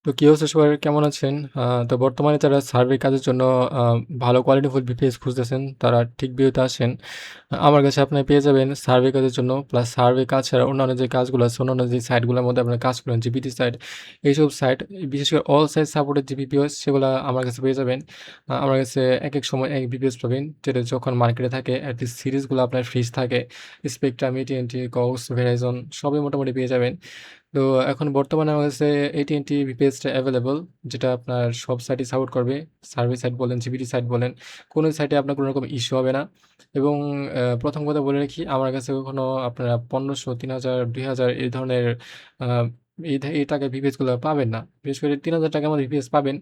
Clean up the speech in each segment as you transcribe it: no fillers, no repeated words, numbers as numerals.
তো কি অবস্থা সবার কেমন আছেন? তো বর্তমানে যারা সার্ভে কাজের জন্য আ ভালো কোয়ালিটিফুল বিপিএস খুঁজতেছেন, তারা ঠিক ভিউতে আসেন। আমার কাছে আপনারা পেয়ে যাবেন সার্ভে কাজের জন্য প্লাস সার্ভে কাজ ছাড়া অন্যান্য যে কাজগুলো আছে, অন্যান্য যে সাইটগুলোর মধ্যে আপনারা কাজ করেন, জিপিটি সাইট, এইসব সাইট বিশেষ করে অল সাইট সাপোর্টেড যে বিপিএস সেগুলা আমার কাছে পেয়ে যাবেন। আমার কাছে একেক সময় এক বিপিএস পাবেন, যেটা যখন মার্কেটে থাকে এটলিস্ট সিরিজগুলো আপনার ফ্রিজ থাকে। স্পেকট্রাম, AT&T, কক্স, ভেরাইজন সবই মোটামুটি পেয়ে যাবেন। তো এখন বর্তমানে আমার কাছে AT&T VPS-টা এভেইলেবল, যেটা আপনার সব সাইটই সাপোর্ট করবে। সার্ভিস সাইট বলেন, জিপিটি সাইট বলেন, কোনো সাইটে আপনার কোনো রকম ইস্যু হবে না। এবং ১ম কথা বলে রাখি, আমার কাছে কখনো আপনারা ১৫০০, ৩০০০, ২০০০ এই ধরনের আ এই টাকায় VPS গুলা পাবেন না। বিশেষ করে ৳৩,০০০ র মধ্যে VPS পাবেন।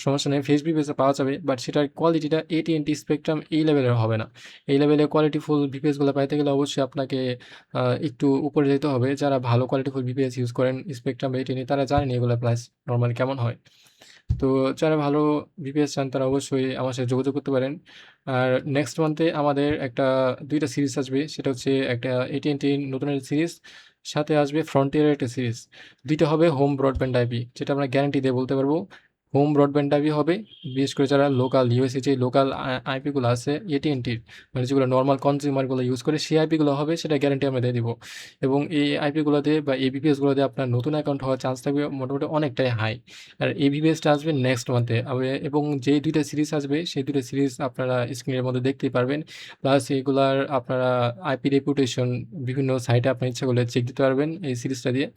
সমস্যা নেই, ফ্রেশ VPS ও পাওয়া যাবে। বাট সেটার কোয়ালিটিটা AT&T স্পেকট্রাম এই লেভেলের হবে না। এই লেভেলে কোয়ালিটিফুল VPS গুলা পাইতে গেলে অবশ্যই আপনাকে আ একটু উপরে যেতে হবে। যারা ভালো কোয়ালিটিফুল VPS ইউজ করেন, স্পেকট্রাম, AT&T তারা জানেন এগুলার প্রাইস নরমালি কেমন হয়। তো যারা ভালো VPS চান তারা অবশ্যই আমার সাথে যোগাযোগ করতে পারেন। আর নেক্সট মান্থে আমাদের ২ টা সিরিজ আসবে। সেটা হচ্ছে একটা AT&T নতুন একটা সিরিজ, সাথে আসবে Frontier এর একটা সিরিজ। ২ টা হবে হোম ব্রডব্যান্ড আইপি, যেটা আমরা গ্যারান্টি দিয়ে বলতে পারবো। হোম ব্রডব্যান্ড আইপি হবে, বিশেষ করে যারা লোকাল ইউএসএ যে লোকাল আইপি গুলো আছে AT&Tর, মানে যেগুলো নরমাল কনজিউমার গুলো ইউজ করে সেই আইপি গুলো হবে, সেটা গ্যারান্টি আমরা দিয়ে দিব। এবং এই আইপি গুলোতে বা এই VPS গুলোতে আপনার নতুন অ্যাকাউন্ট হওয়ার চান্স থাকবে মোটামুটি অনেকটাই হাই। আর এই VPS-টা আসবে নেক্সট মান্থে। এবং যেই ২ টা সিরিজ আসবে, সেই ২ টা সিরিজ আপনারা স্ক্রিনের মধ্যে দেখতেই পারবেন। প্লাস এগুলার আপনারা আইপি রেপুটেশন বিভিন্ন সাইটে আপনার ইচ্ছা করলে চেক দিতে পারবেন এই সিরিজটা দিয়ে।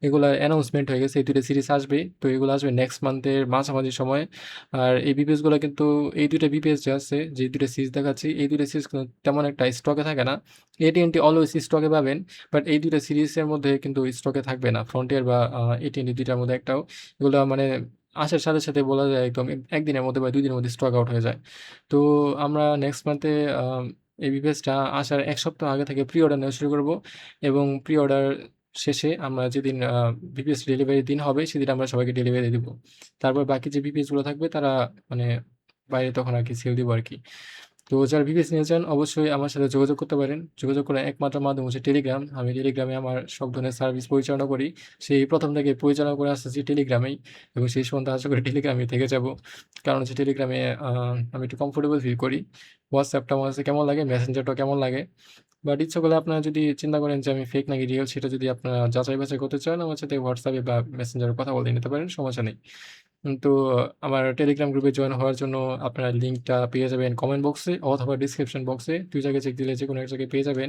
এগুলার অ্যানাউন্সমেন্ট হয়ে গেছে। এই ২ টা সিরিজ আসবে। তো এগুলো আসবে নেক্সট মান্থের মাঝামাঝি সময়ে। আর এই VPS গুলা কিন্তু, এই ২ টা VPS যে আছে, যে ২ টা সিরিজ দেখাচ্ছি, এই ২ টা সিরিজ কিন্তু তেমন একটা স্টকে থাকে না। AT&T অলওয়েজ স্টকে পাবেন। বাট এই ২ টা সিরিজের মধ্যে কিন্তু স্টকে থাকবে না। Frontier বা AT&T ২ টার মধ্যে একটাও। এগুলা মানে আসার সাথে, সাথে বলা যায় একদম একদিনের মধ্যে বা ২ দিনের মধ্যে স্টক আউট হয়ে যায়। তো আমরা নেক্সট মান্থে এই বিপিএসটা আসার ১ সপ্তাহ আগে থেকে প্রি অর্ডার নেওয়া শুরু করব। এবং প্রি অর্ডার শেষে আমরা যেদিন বিপিএস ডেলিভারির দিন হবে, সেদিন আমরা সবাইকে ডেলিভারি দিব। তারপর বাকি যে বিপিএস গুলো থাকবে তারা মানে বাইরে তখন আরকি সেল দিব আরকি। তো যারা বিপিএস নিতে চান অবশ্যই আমার সাথে যোগাযোগ করতে পারেন। যোগাযোগ করার একমাত্র মাধ্যম হচ্ছে টেলিগ্রাম। আমি টেলিগ্রামে আমার সব ধরনের সার্ভিস পরিচালনা করি। সেই ১ম থেকে পরিচালনা করে আসতেছি টেলিগ্রামেই, এবং শেষ পর্যন্ত আশা করি টেলিগ্রামেই থেকে যাব। কারণ হচ্ছে টেলিগ্রামে আমি একটু কমফোর্টেবল ফিল করি। WhatsApp টা আমার কাছে কেমন লাগে, মেসেঞ্জারটাও কেমন লাগে। বাট ইচ্ছা করলে আপনারা যদি চিন্তা করেন যে আমি ফেক নাকি রিয়াল, সেটা যদি আপনারা যাচাই-বাছাই করতে চান, আমার সাথে WhatsApp এ বা মেসেঞ্জারে কথা বলে নিতে পারেন, সমস্যা নেই। তো আমার টেলিগ্রাম গ্রুপে জয়েন হওয়ার জন্য আপনারা লিঙ্কটা পেয়ে যাবেন কমেন্ট বক্সে অথবা ডিসক্রিপশন বক্সে। ২ জায়গায় চেক দিলে যেকোনো এক জায়গায় পেয়ে যাবেন।